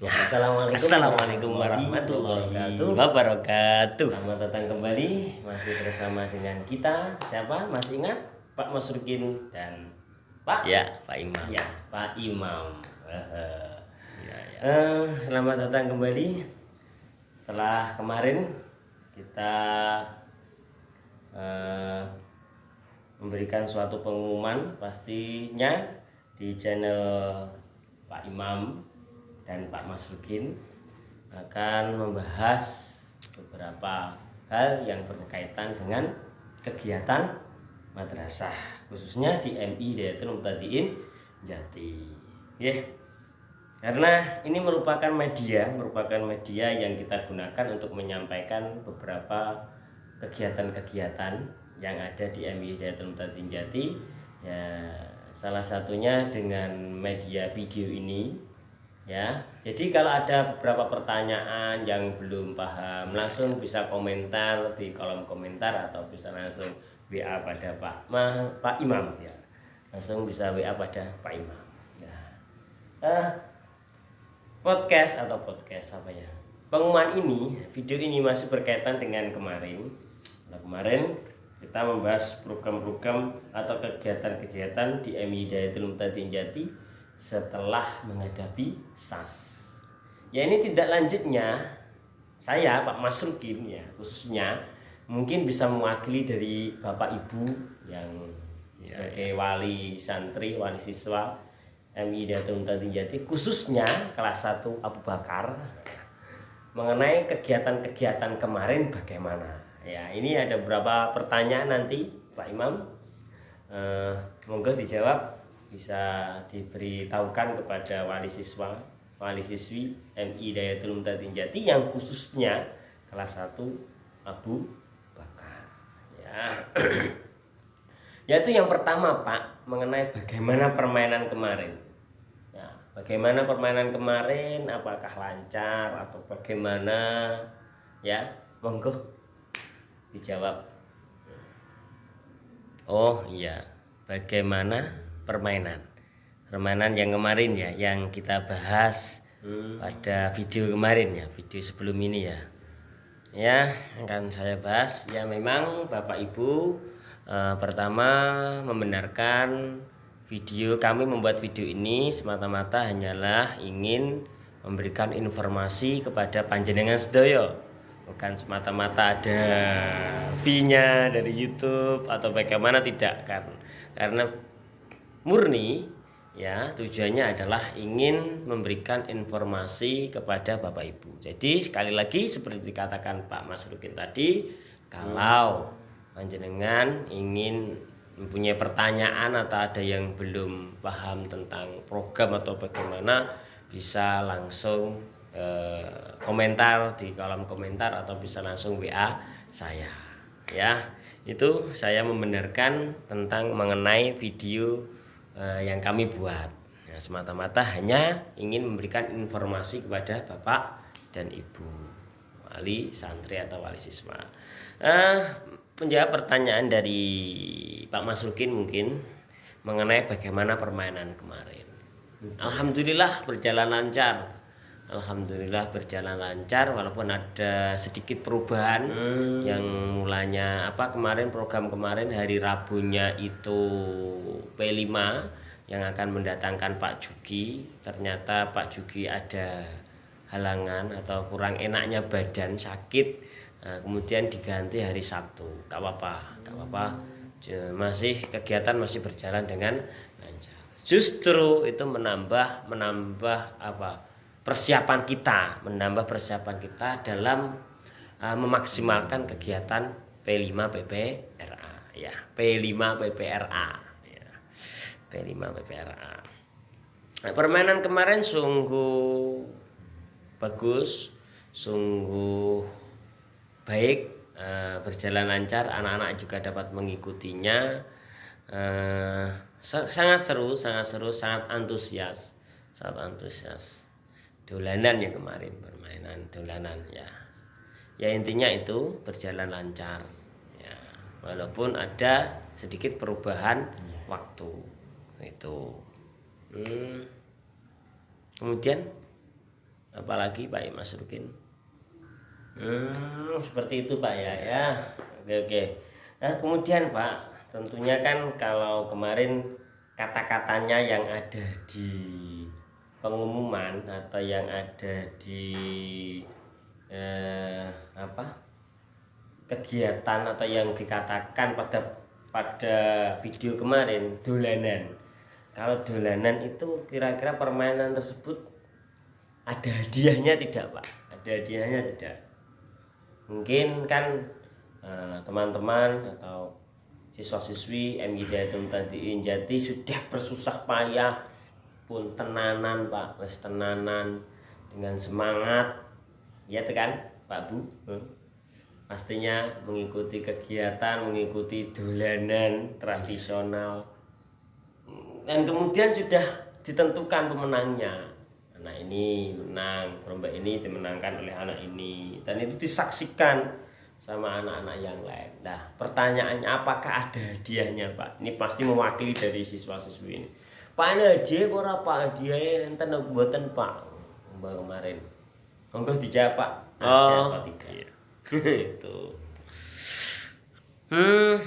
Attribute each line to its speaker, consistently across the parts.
Speaker 1: Ya.
Speaker 2: Assalamualaikum warahmatullahi wabarakatuh.
Speaker 1: Selamat datang kembali, masih bersama dengan kita. Siapa? Masih ingat? Pak Masrukin dan Pak?
Speaker 2: Ya, Pak Imam.
Speaker 1: Ya, Pak Imam.
Speaker 2: Ya, ya.
Speaker 1: Selamat datang kembali. Setelah kemarin kita memberikan suatu pengumuman pastinya di channel Pak Imam dan Pak Masrukin akan membahas beberapa hal yang berkaitan dengan kegiatan madrasah, khususnya di MI Hidayatul Mubtadiin Jati. Karena ini merupakan media yang kita gunakan untuk menyampaikan beberapa kegiatan-kegiatan yang ada di MI Hidayatul Mubtadiin Jati. Ya, salah satunya dengan media video ini. Ya, jadi kalau ada beberapa pertanyaan yang belum paham, langsung bisa komentar di kolom komentar atau bisa langsung WA pada Pak Imam ya. Langsung bisa WA pada Pak Imam. Ya. Podcast apa ya? Pengumuman ini, video ini masih berkaitan dengan kemarin. Nah, kemarin kita membahas program-program atau kegiatan-kegiatan di MI Hidayatul Mubtadiin Jati setelah menghadapi SAS. Ya, ini tidak lanjutnya saya Pak Masrukin ya, khususnya mungkin bisa mewakili dari Bapak Ibu yang sebagai wali santri, wali siswa MI Hidayatul Mubtadiin Jati, khususnya kelas 1 Abu Bakar, mengenai kegiatan-kegiatan kemarin bagaimana. Ya, ini ada beberapa pertanyaan nanti Pak Imam, monggo dijawab, bisa diberitahukan kepada wali siswa, wali siswi MI Hidayatul Mubtadiin Jati yang khususnya kelas 1 Abu Bakar. Ya. Yaitu yang pertama Pak, mengenai bagaimana permainan kemarin. Ya, bagaimana permainan kemarin, apakah lancar atau bagaimana? Ya, monggo dijawab.
Speaker 2: Oh iya, bagaimana permainan yang kemarin ya, yang kita bahas pada video kemarin ya, video sebelum ini ya. Ya, akan saya bahas. Ya, memang Bapak Ibu, pertama membenarkan kami membuat video ini semata-mata hanyalah ingin memberikan informasi kepada panjenengan sedoyo, bukan semata-mata ada fee-nya dari YouTube atau bagaimana, tidak, karena murni ya tujuannya adalah ingin memberikan informasi kepada Bapak Ibu. Jadi sekali lagi seperti dikatakan Pak Masrukin tadi, kalau panjenengan ingin mempunyai pertanyaan atau ada yang belum paham tentang program atau bagaimana, bisa langsung komentar di kolom komentar atau bisa langsung WA saya ya. Itu saya membenarkan tentang mengenai video yang kami buat ya, semata-mata hanya ingin memberikan informasi kepada Bapak dan Ibu wali santri atau wali siswa. Menjawab pertanyaan dari Pak Masrukin mungkin mengenai bagaimana permainan kemarin. Alhamdulillah berjalan lancar. Alhamdulillah berjalan lancar, walaupun ada sedikit perubahan. Yang mulanya program kemarin hari Rabunya itu P5 yang akan mendatangkan Pak Juki. Ternyata Pak Juki ada halangan atau kurang enaknya badan, sakit. Kemudian diganti hari Sabtu. Gak apa-apa. Kegiatan masih berjalan dengan lancar. Justru itu menambah persiapan kita dalam memaksimalkan kegiatan P5 PPRA ya, P5 PPRA ya, P5 PPRA. Nah, permainan kemarin sungguh bagus, sungguh baik, berjalan lancar, anak-anak juga dapat mengikutinya. Sangat seru, sangat antusias. Dolanan ya kemarin, permainan dolanan ya. Ya intinya itu berjalan lancar ya, walaupun ada sedikit perubahan waktu itu. Kemudian apalagi Pak Mas Rukin?
Speaker 1: Seperti itu Pak ya. Ya, oke. Nah kemudian Pak, tentunya kan kalau kemarin kata-katanya yang ada di pengumuman atau yang ada di apa kegiatan atau yang dikatakan pada video kemarin dolanan. Kalau dolanan itu kira-kira permainan tersebut ada hadiahnya tidak Pak? Ada hadiahnya tidak? Mungkin kan teman-teman atau siswa-siswi MI Hidayatul Mutadin Jati sudah bersusah payah pun tenanan Pak, wes tenanan dengan semangat ya kan Pak Bu, pastinya mengikuti kegiatan, mengikuti dolanan tradisional, dan kemudian sudah ditentukan pemenangnya. Anak ini menang, lomba ini dimenangkan oleh anak ini, dan itu disaksikan sama anak-anak yang lain. Nah pertanyaannya, apakah ada hadiahnya Pak? Ini pasti mewakili dari siswa-siswi ini. Pak ini hadiah ora Pak? Hadiahnya enten buatan Pak lomba kemarin. Monggo dijawab Pak. Ada apa tidak?
Speaker 2: Iya.
Speaker 1: Itu.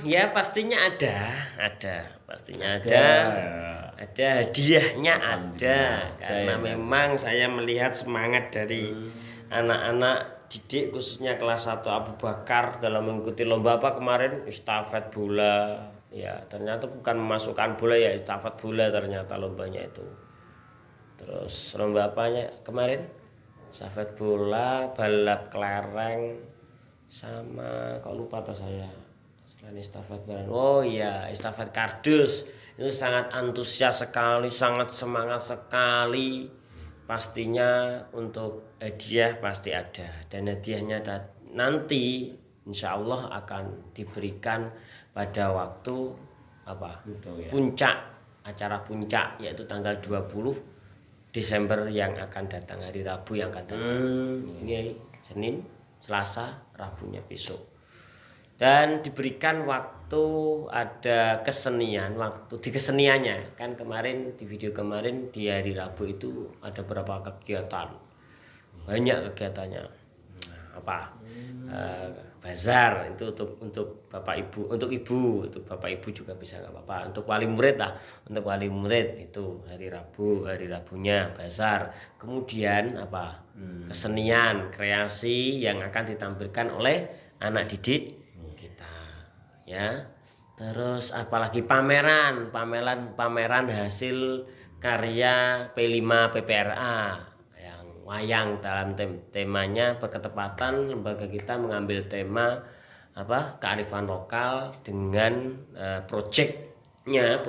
Speaker 2: Ya pastinya pastinya ada hadiahnya ada, karena memang saya melihat semangat dari anak-anak didik khususnya kelas 1 Abu Bakar dalam mengikuti lomba apa kemarin, estafet bola. Ya ternyata bukan memasukkan bola ya, estafet bola ternyata lombanya itu. Terus lomba apanya kemarin? Estafet bola, balap kelereng, sama kok lupa atau saya. Selain estafet bola, oh iya estafet kardus. Itu sangat antusias sekali, sangat semangat sekali. Pastinya untuk hadiah pasti ada, dan hadiahnya nanti insya Allah akan diberikan pada waktu apa?
Speaker 1: Betul, ya.
Speaker 2: Puncak, acara puncak, yaitu tanggal 20 Desember yang akan datang, hari Rabu yang akan datang. Ini Senin, Selasa, Rabunya besok. Dan diberikan waktu, ada kesenian, waktu di keseniannya kan kemarin di video kemarin di hari Rabu itu ada beberapa kegiatan, banyak kegiatannya. Apa? Bazar itu untuk bapak ibu, untuk bapak ibu juga bisa nggak apa-apa, untuk wali murid lah, untuk wali murid itu hari Rabunya bazar. Kemudian apa? Kesenian, kreasi yang akan ditampilkan oleh anak didik ya. Terus apalagi pameran hasil karya P5 PPRA yang wayang, dalam temanya berketepatan lembaga kita mengambil tema apa, kearifan lokal dengan proyeknya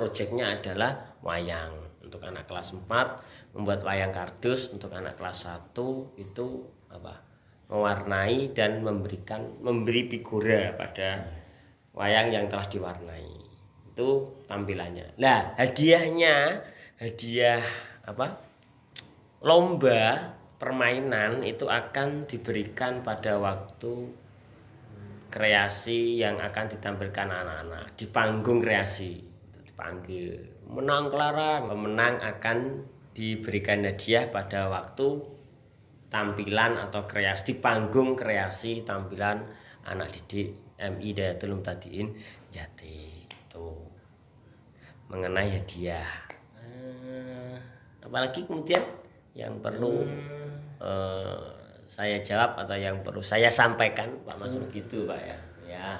Speaker 2: adalah wayang. Untuk anak kelas 4 membuat wayang kardus, untuk anak kelas 1 itu apa, mewarnai dan memberi figura pada wayang yang telah diwarnai. Itu tampilannya. Nah, hadiah apa? Lomba permainan itu akan diberikan pada waktu kreasi yang akan ditampilkan anak-anak di panggung kreasi. Dipanggil menang kelarang, pemenang akan diberikan hadiah pada waktu tampilan atau kreasi di panggung kreasi tampilan anak didik MI Hidayatul Mutadin Jati. Itu mengenai hadiah. Apalagi kemudian yang perlu saya jawab atau yang perlu saya sampaikan Pak Mas, begitu Pak ya.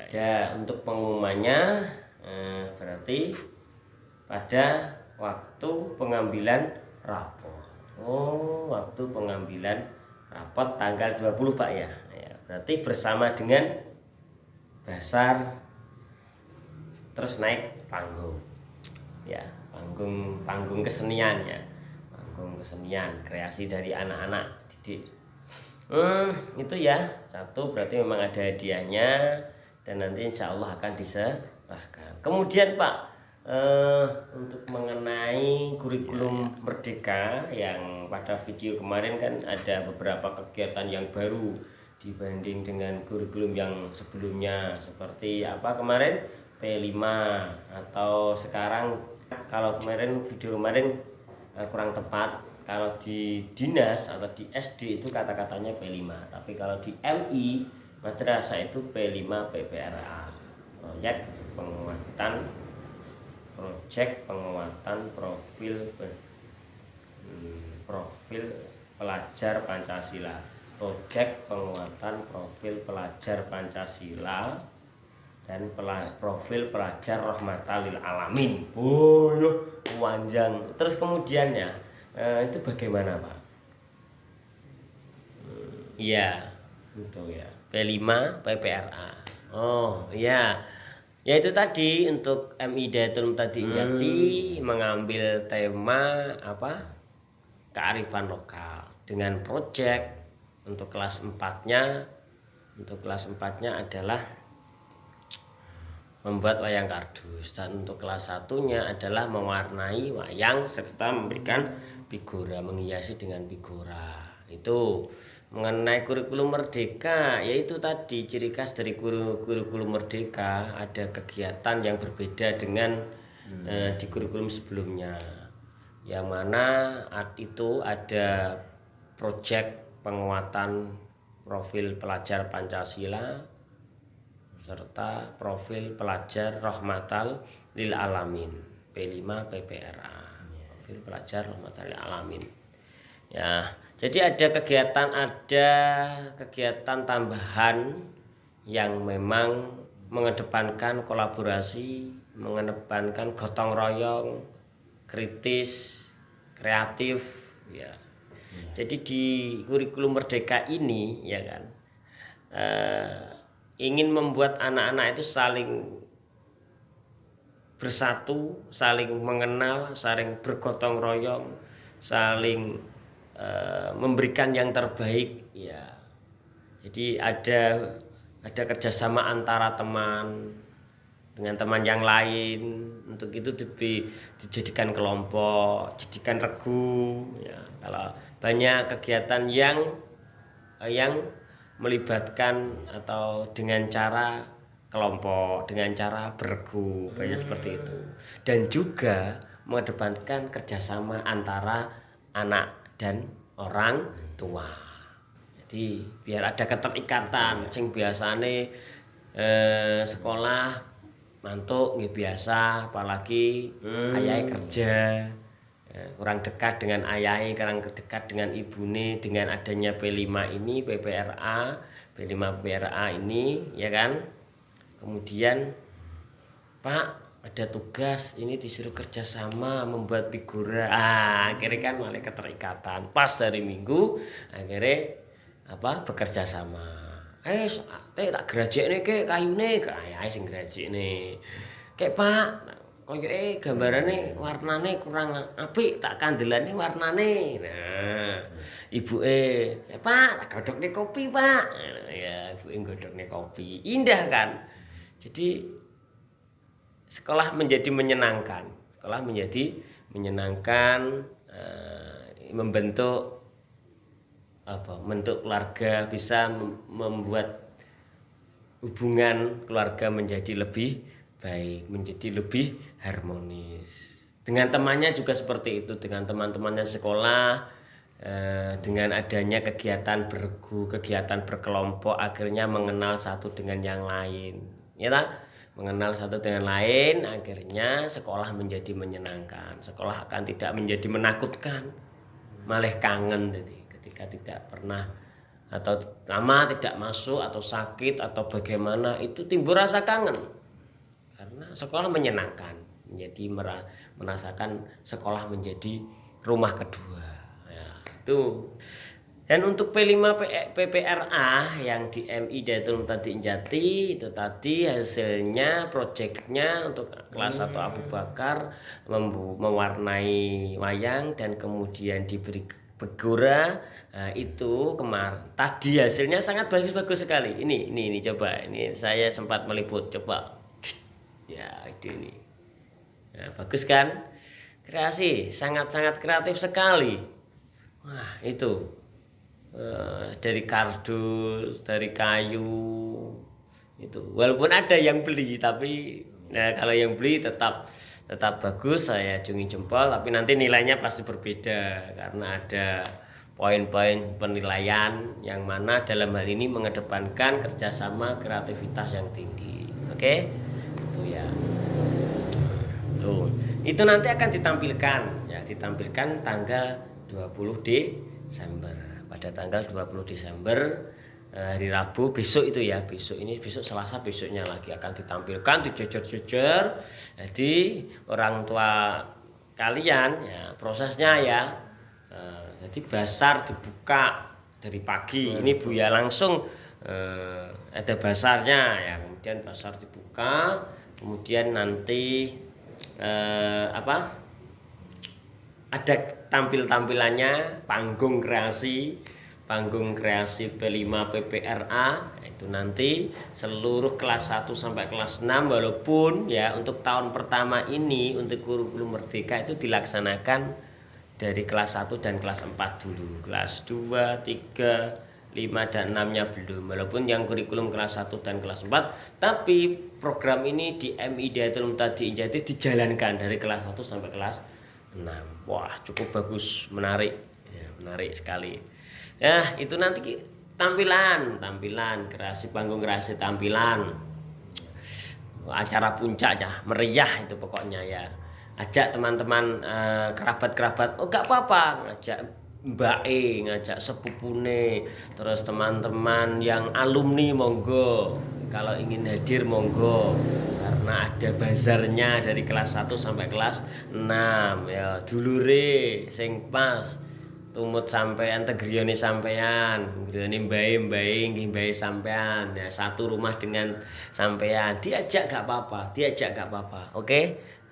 Speaker 2: Ya, untuk pengumumannya berarti pada waktu pengambilan rapor. Oh, waktu pengambilan rapor tanggal 20 Pak ya. Berarti bersama dengan basar, terus naik panggung ya, panggung kesenian ya, panggung kesenian kreasi dari anak-anak didik. Itu ya, satu berarti memang ada hadiahnya, dan nanti insya Allah akan diserahkan. Kemudian Pak, untuk mengenai kurikulum Merdeka yang pada video kemarin kan ada beberapa kegiatan yang baru dibanding dengan kurikulum yang sebelumnya, seperti apa kemarin P5, atau sekarang kalau kemarin video kemarin kurang tepat
Speaker 1: Kalau di dinas atau di SD itu kata-katanya P5, tapi kalau di MI madrasah itu P5 PPRA. Project penguatan profil pelajar Pancasila. Project penguatan profil pelajar Pancasila dan profil pelajar rahmatan lil alamin. Oh, panjang. Terus kemudiannya itu bagaimana, Pak?
Speaker 2: Iya,
Speaker 1: Itu ya.
Speaker 2: P5 PPRA. Oh iya, ya itu tadi untuk MI Dayatul Muhtadin Jati mengambil tema apa, kearifan lokal dengan project. Untuk kelas 4-nya adalah membuat wayang kardus, dan untuk kelas 1-nya adalah mewarnai wayang serta memberikan figura, menghiasi dengan figura. Itu mengenai kurikulum merdeka, yaitu tadi ciri khas dari kurikulum merdeka, ada kegiatan yang berbeda dengan di kurikulum sebelumnya, yang mana itu ada proyek penguatan profil pelajar Pancasila serta profil pelajar rahmatal lil alamin, P5 PPRA, profil pelajar rahmatal lil alamin. Ya, jadi ada kegiatan tambahan yang memang mengedepankan kolaborasi, mengedepankan gotong royong, kritis, kreatif, ya. Jadi di kurikulum merdeka ini, ya kan, ingin membuat anak-anak itu saling bersatu, saling mengenal, saling bergotong royong, saling memberikan yang terbaik, ya. Jadi ada kerjasama antara teman dengan teman yang lain. Untuk itu dijadikan kelompok, jadikan regu, ya. Kalau banyak kegiatan yang melibatkan atau dengan cara kelompok, dengan cara beregu, banyak seperti itu. Dan juga mengedepankan kerjasama antara anak dan orang tua. Jadi biar ada keterikatan. Sing biasane sekolah mantuk nggih biasa, apalagi ayahe kerja, kurang dekat dengan ayahe, kurang dekat dengan ibune. Dengan adanya P5 ini, P5 PPRA ini, ya kan, kemudian Pak ada tugas ini, disuruh kerjasama membuat figura, akhirnya kan malah keterikatan. Pas hari Minggu akhirnya bekerja sama. Tak gerajekne ke kayune, kae sing gerajekne. Kek Pak, koyoke gambarane warnane kurang apik, tak kandelane warnane. Nah, ibuke, Pak, tak godhokne kopi, Pak. Ya, ibuke godhokne kopi. Indah kan? Jadi sekolah menjadi menyenangkan. Membentuk keluarga, bisa membuat hubungan keluarga menjadi lebih baik, menjadi lebih harmonis. Dengan temannya juga seperti itu, dengan teman-temannya sekolah, dengan adanya kegiatan bergu, kegiatan berkelompok, akhirnya mengenal satu dengan yang lain, ya tak? Mengenal satu dengan lain, akhirnya sekolah menjadi menyenangkan. Sekolah akan tidak menjadi menakutkan, malah kangen tadi. Ketika tidak pernah atau lama tidak masuk atau sakit atau bagaimana, itu timbul rasa kangen. Karena sekolah menyenangkan, menjadi merasakan sekolah menjadi rumah kedua, ya, itu. Dan untuk P5 PPRA yang di MI Dayatul Muhtadin Jati, itu tadi hasilnya proyeknya untuk kelas 1 Abu Bakar mewarnai wayang dan kemudian diberi figura. Nah, itu tadi hasilnya sangat bagus sekali. Ini coba, ini saya sempat meliput, coba. Ya, ini. Nah, bagus kan? Kreasi, sangat kreatif sekali. Wah, itu. Dari kardus, dari kayu itu, walaupun ada yang beli, tapi kalau yang beli tetap
Speaker 1: tetap bagus, saya acungi jempol, tapi nanti nilainya pasti berbeda karena ada poin-poin penilaian yang mana dalam hal ini mengedepankan kerjasama kreativitas yang tinggi. Oke, itu ya. Tuh, itu nanti akan ditampilkan ya, ditampilkan tanggal 20 Desember. Pada tanggal 20 Desember hari Rabu besok itu ya, besok Selasa, besoknya lagi akan ditampilkan dijejer-jejer. Jadi orang tua kalian ya prosesnya ya, jadi basar dibuka dari pagi. Ini Buya langsung ada basarnya ya, kemudian basar dibuka, kemudian nanti ada tampil-tampilannya, panggung kreasi P5 PPRA. Itu nanti seluruh kelas 1 sampai kelas 6, walaupun ya untuk tahun pertama ini untuk kurikulum merdeka itu dilaksanakan dari kelas 1 dan kelas 4 dulu. Kelas 2, 3, 5 dan 6-nya belum. Walaupun yang kurikulum kelas 1 dan kelas 4, tapi program ini di MI Hidayatul Muhtadin Jati dijalankan dari kelas 1 sampai kelas 6. Wah, cukup bagus, menarik. Ya, menarik sekali. Ya, itu nanti tampilan kreasi panggung, kreasi tampilan. Acara puncak ya, meriah itu pokoknya ya. Ajak teman-teman kerabat-kerabat, oh gak apa-apa, ngajak Mbak ngajak sepupune, terus teman-teman yang alumni monggo, kalau ingin hadir monggo, karena ada bazarnya dari kelas 1 sampai kelas 6 ya, dulure sing pas tumut sampean, tegriyane sampean, griyane mbae nggih mbae sampean ya, satu rumah dengan sampean, diajak gak apa-apa, oke?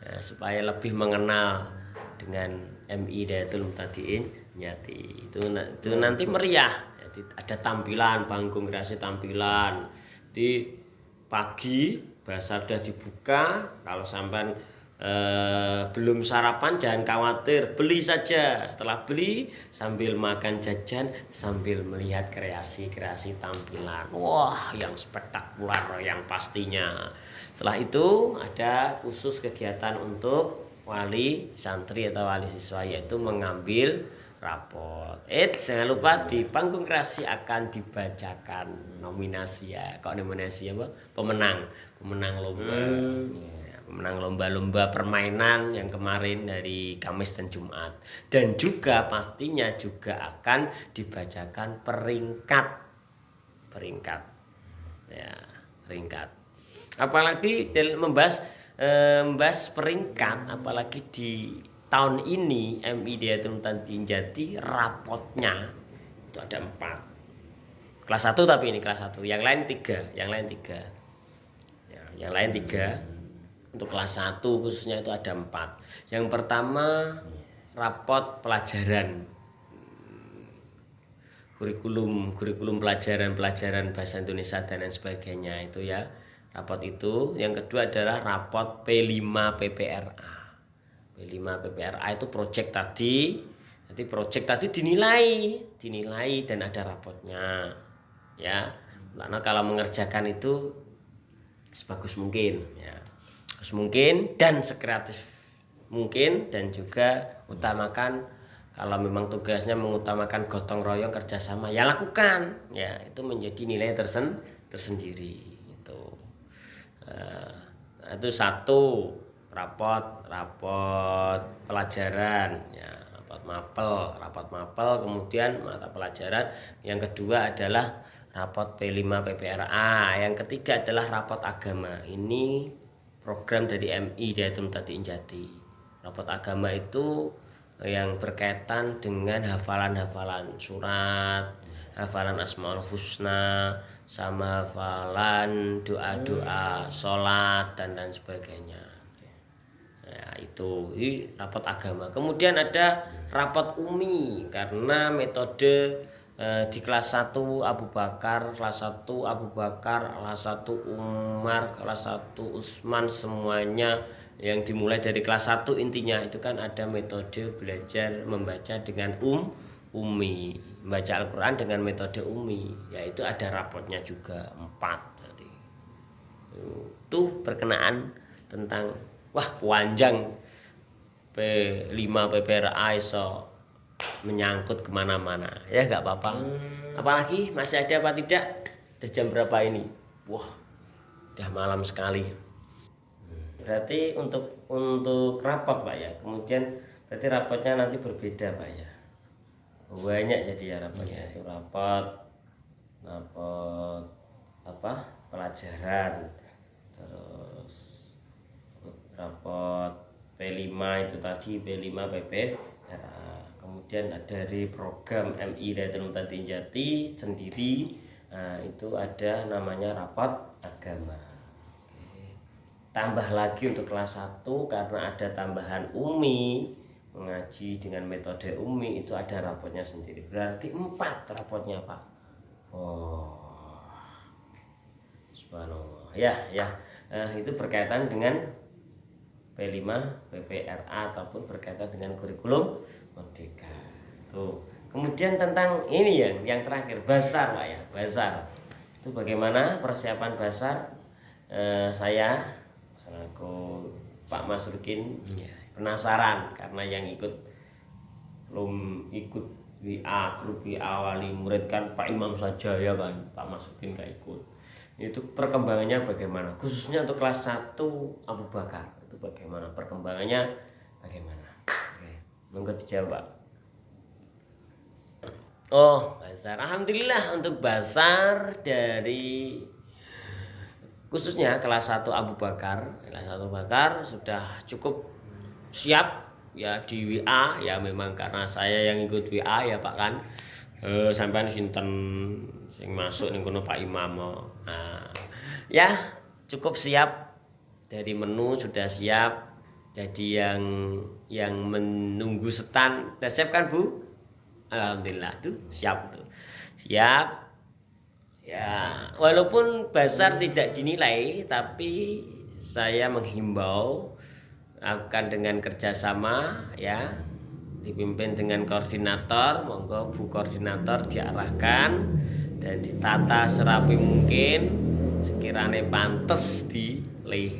Speaker 1: Nah, supaya lebih mengenal dengan MI Hidayatul Muhtadin Jati. Itu nanti meriah. Jadi ada tampilan, panggung kreasi tampilan. Di pagi basar sudah dibuka. Kalau sampai belum sarapan jangan khawatir, beli saja. Setelah beli sambil makan jajan, sambil melihat kreasi-kreasi tampilan. Wah, yang spektakuler yang pastinya. Setelah itu ada khusus kegiatan untuk wali santri atau wali siswa, yaitu mengambil rapot. Jangan lupa di panggung kreasi akan dibacakan nominasi ya. Kok nominasi apa? Pemenang lomba. Ya, pemenang lomba-lomba permainan yang kemarin dari Kamis dan Jumat. Dan juga pastinya juga akan dibacakan peringkat. Ya, peringkat. Apalagi membahas peringkat, apalagi di tahun ini MI Hidayatul Muhtadin Jati rapotnya itu ada 4. Kelas 1 tapi ini kelas 1, yang lain 3. Ya, yang lain 3. Untuk kelas 1 khususnya itu ada 4. Yang pertama rapot pelajaran kurikulum pelajaran bahasa Indonesia dan lain sebagainya itu ya. Rapot itu. Yang kedua adalah rapot P5 PPRA. P5 PPRA itu proyek tadi. Jadi proyek tadi dinilai dan ada rapotnya. Ya. Karena kalau mengerjakan itu sebagus mungkin ya. Sebagus mungkin dan sekreatif mungkin, dan juga utamakan kalau memang tugasnya mengutamakan gotong royong kerjasama ya lakukan ya, itu menjadi nilai tersendiri. Itu 1 rapot pelajaran ya, rapot mapel, kemudian mata pelajaran. Yang kedua adalah rapot P5 PPRA. Yang ketiga adalah rapot agama. Ini program dari MI Hidayatul Muhtadin Jati. Rapot agama itu yang berkaitan dengan hafalan surat, hafalan Asmaul Husna, sama hafalan doa-doa sholat dan lain sebagainya ya, itu rapot agama. Kemudian ada rapot UMI, karena metode di kelas 1 Abu Bakar, kelas 1 Umar, kelas 1 Utsman, semuanya yang dimulai dari kelas 1 intinya itu kan ada metode belajar membaca dengan UMI, membaca Al-Quran dengan metode UMI, yaitu ada rapotnya juga 4 nanti. Itu berkenaan tentang
Speaker 2: wah panjang P5 PPRA iso menyangkut kemana-mana ya, nggak apa-apa. Apalagi masih ada apa tidak? Udah jam berapa ini? Wah, udah malam sekali.
Speaker 1: Berarti untuk rapot Pak ya, kemudian berarti rapotnya nanti berbeda Pak ya, banyak jadi ya rapotnya. Itu rapot apa pelajaran, terus rapot P5 itu tadi, P5 PPRA, kemudian dari program MI Dayatun Mutantin Jati sendiri. Nah, itu ada namanya rapot agama. Tambah lagi untuk kelas 1 karena ada tambahan UMI, mengaji dengan metode UMI, itu ada rapotnya sendiri. Berarti 4 rapotnya Pak. Oh, subhanallah. Ya. Itu berkaitan dengan P5 PPRA ataupun berkaitan dengan kurikulum merdeka. Tuh. Kemudian tentang ini yang terakhir, basar Pak ya, basar. Itu bagaimana persiapan basar? Saya selaku Pak Mas Rukin penasaran karena yang ikut WA, grup WA wali murid kan Pak Imam saja ya kan, Pak Mas Rukin gak ikut. Itu perkembangannya bagaimana? Khususnya untuk kelas 1 Abu Bakar, itu bagaimana perkembangannya, bagaimana? Oke, monggo dijawab Pak.
Speaker 2: Oh, basar. Alhamdulillah untuk basar dari khususnya kelas 1 Abu Bakar, sudah cukup siap ya di WA ya, memang karena saya yang ikut WA ya Pak kan. Sampean sinten sing masuk ning kono Pak Imam. Nah, ya cukup siap, dari menu sudah siap. Jadi yang menunggu setan sudah siap kan Bu? Alhamdulillah tuh siap tuh. Siap. Ya, walaupun basar tidak dinilai, tapi saya menghimbau akan dengan kerjasama ya, dipimpin dengan koordinator. Monggo Bu koordinator diarahkan dan ditata serapi mungkin, sekiranya pantas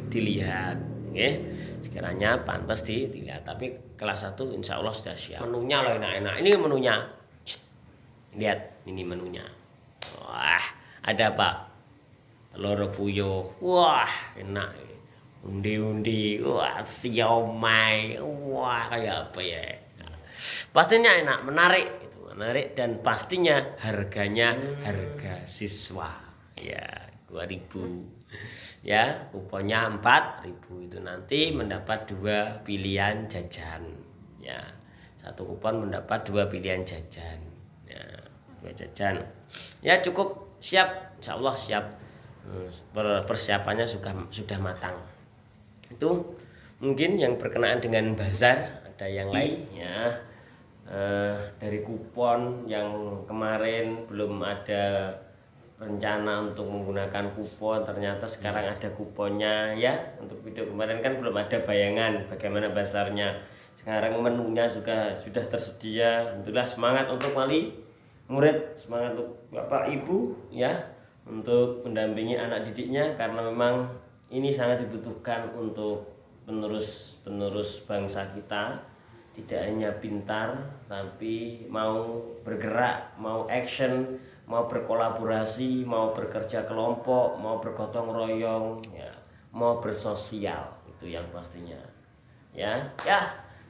Speaker 2: dilihat, sekiranya pantas dilihat. Tapi kelas 1 insya Allah sudah siap. Menunya loh enak-enak. Ini menunya, lihat ini menunya. Wah, ada Pak, telur puyuh, wah enak. Undi-undi, wah siomay, wah kayak apa ya. Pastinya enak, menarik dan pastinya harganya harga siswa ya 2.000 ya, kuponnya 4.000. Itu nanti mendapat 2 pilihan jajan ya, 1 kupon mendapat 2 pilihan jajan ya, 2 jajan ya. Cukup siap, insya Allah siap. Persiapannya sudah matang. Itu mungkin yang berkenaan dengan bazar. Ada yang lain ya, dari kupon yang kemarin belum ada rencana untuk menggunakan kupon, ternyata sekarang ada kuponnya ya. Untuk video kemarin kan belum ada bayangan bagaimana bazarnya, sekarang menunya sudah tersedia. Alhamdulillah, semangat untuk wali murid, semangat untuk Bapak Ibu ya, untuk mendampingi anak didiknya, karena memang ini sangat dibutuhkan untuk penerus bangsa kita. Tidak hanya pintar, tapi mau bergerak, mau action, mau berkolaborasi, mau bekerja kelompok, mau bergotong royong ya, mau bersosial, itu yang pastinya ya.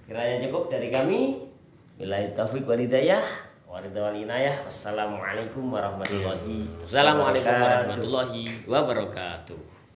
Speaker 2: Kiranya cukup dari kami. Billahi taufik wal hidayah. Wassalamualaikum warahmatullahi wabarakatuh.